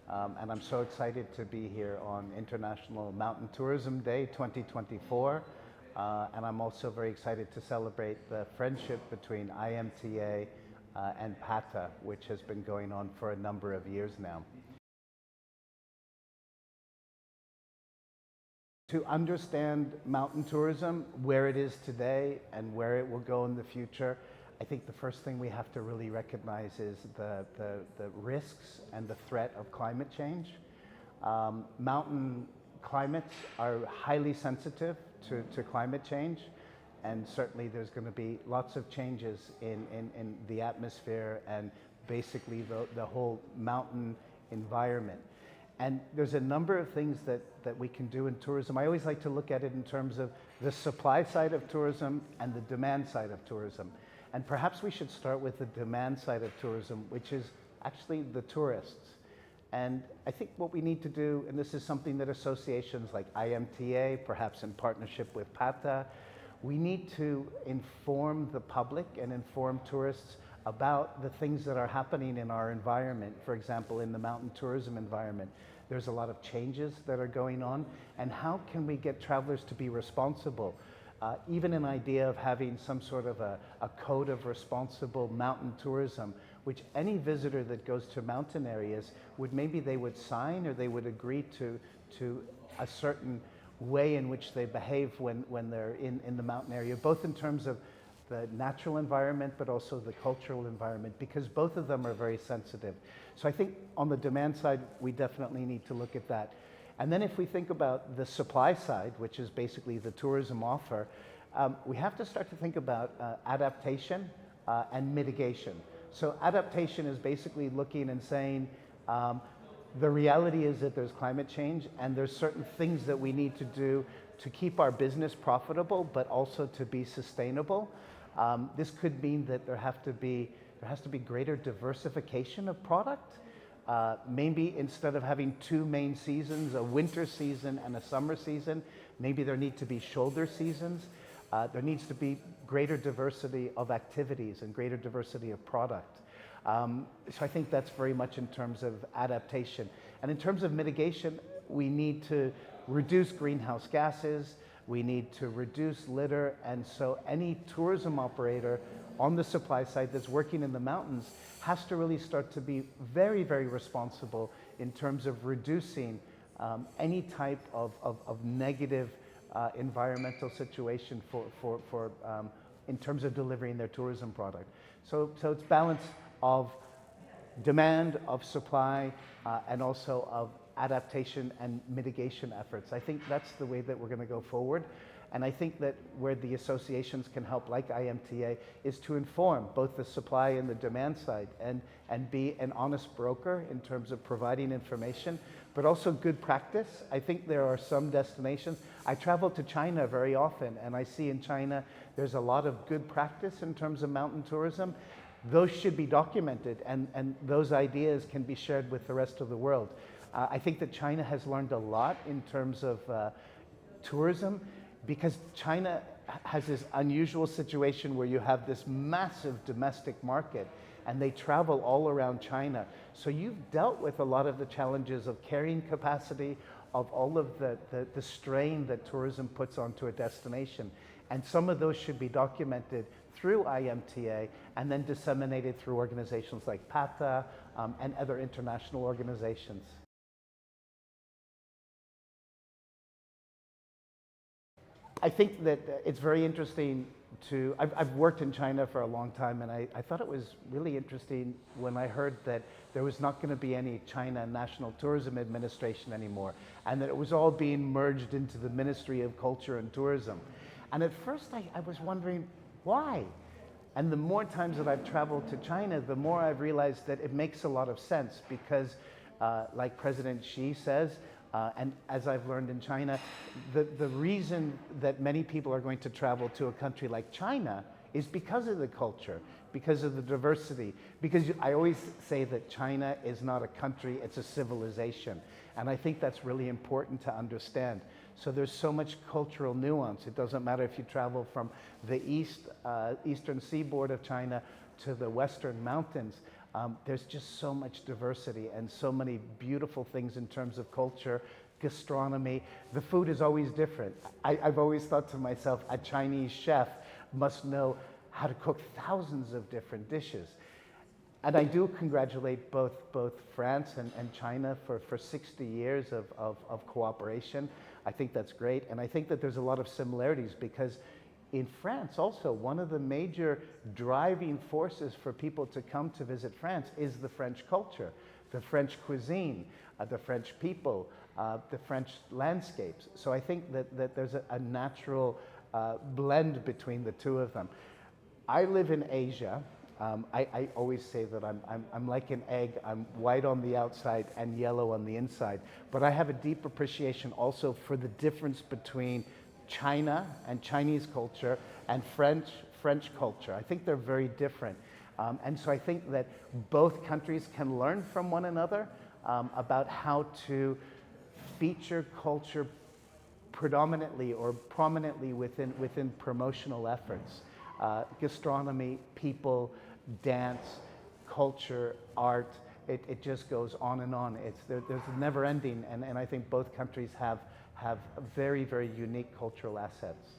And I'm so excited to be here on International Mountain Tourism Day 2024. And I'm also very excited to celebrate the friendship between IMTA and PATA, which has been going on for a number of years now. To understand mountain tourism, where it is today and where it will go in the future, I think the first thing we have to really recognize is the risks and the threat of climate change. Mountain climates are highly sensitive to climate change, and certainly there's going to be lots of changes in the atmosphere and basically the whole mountain environment. And there's a number of things that we can do in tourism. I always like to look at it in terms of the supply side of tourism and the demand side of tourism. And perhaps we should start with the demand side of tourism, which is actually the tourists. And I think what we need to do, and this is something that associations like IMTA, perhaps in partnership with PATA, we need to inform the public and inform tourists about the things that are happening in our environment. For example, in the mountain tourism environment, there's a lot of changes that are going on, and how can we get travelers to be responsible? Even an idea of having some sort of a code of responsible mountain tourism, which any visitor that goes to mountain areas they would sign or they would agree to a certain way in which they behave when they're in the mountain area, both in terms of the natural environment, but also the cultural environment, because both of them are very sensitive. So I think on the demand side, we definitely need to look at that. And then if we think about the supply side, which is basically the tourism offer, we have to start to think about adaptation and mitigation. So adaptation is basically looking and saying, the reality is that there's climate change and there's certain things that we need to do to keep our business profitable, but also to be sustainable. This could mean that there has to be greater diversification of product. Maybe instead of having two main seasons, a winter season and a summer season, maybe there need to be shoulder seasons. There needs to be greater diversity of activities and greater diversity of product. So I think that's very much in terms of adaptation. And in terms of mitigation, we need to reduce greenhouse gases, we need to reduce litter, and so any tourism operator on the supply side that's working in the mountains has to really start to be very, very responsible in terms of reducing any type of negative environmental situation in terms of delivering their tourism product. So it's balance of demand, of supply, and also of adaptation and mitigation efforts. I think that's the way that we're going to go forward. And I think that where the associations can help, like IMTA, is to inform both the supply and the demand side and be an honest broker in terms of providing information, but also good practice. I think there are some destinations. I travel to China very often, and I see in China there's a lot of good practice in terms of mountain tourism. Those should be documented, and those ideas can be shared with the rest of the world. I think that China has learned a lot in terms of tourism, because China has this unusual situation where you have this massive domestic market and they travel all around China. So you've dealt with a lot of the challenges of carrying capacity, of all of the strain that tourism puts onto a destination. And some of those should be documented through IMTA and then disseminated through organizations like PATA and other international organizations. I think that it's very interesting I've worked in China for a long time, and I thought it was really interesting when I heard that there was not going to be any China National Tourism Administration anymore, and that it was all being merged into the Ministry of Culture and Tourism. And at first I was wondering, why? And the more times that I've traveled to China, the more I've realized that it makes a lot of sense, because like President Xi says, and as I've learned in China, the reason that many people are going to travel to a country like China is because of the culture, because of the diversity. Because I always say that China is not a country, it's a civilization. And I think that's really important to understand. So there's so much cultural nuance. It doesn't matter if you travel from the eastern seaboard of China to the western mountains. There's just so much diversity and so many beautiful things in terms of culture, gastronomy. The food is always different. I've always thought to myself, a Chinese chef must know how to cook thousands of different dishes. And I do congratulate both France and China for 60 years of cooperation. I think that's great. And I think that there's a lot of similarities because in France also, one of the major driving forces for people to come to visit France is the French culture, the French cuisine, the French people, the French landscapes. So I think that there's a natural blend between the two of them. I live in Asia. I always say that I'm like an egg. I'm white on the outside and yellow on the inside. But I have a deep appreciation also for the difference between China and Chinese culture and French culture. I think they're very different. And so I think that both countries can learn from one another about how to feature culture predominantly or prominently within promotional efforts. Gastronomy, people, dance, culture, art, it just goes on and on. There's never ending, and I think both countries have very, very unique cultural assets.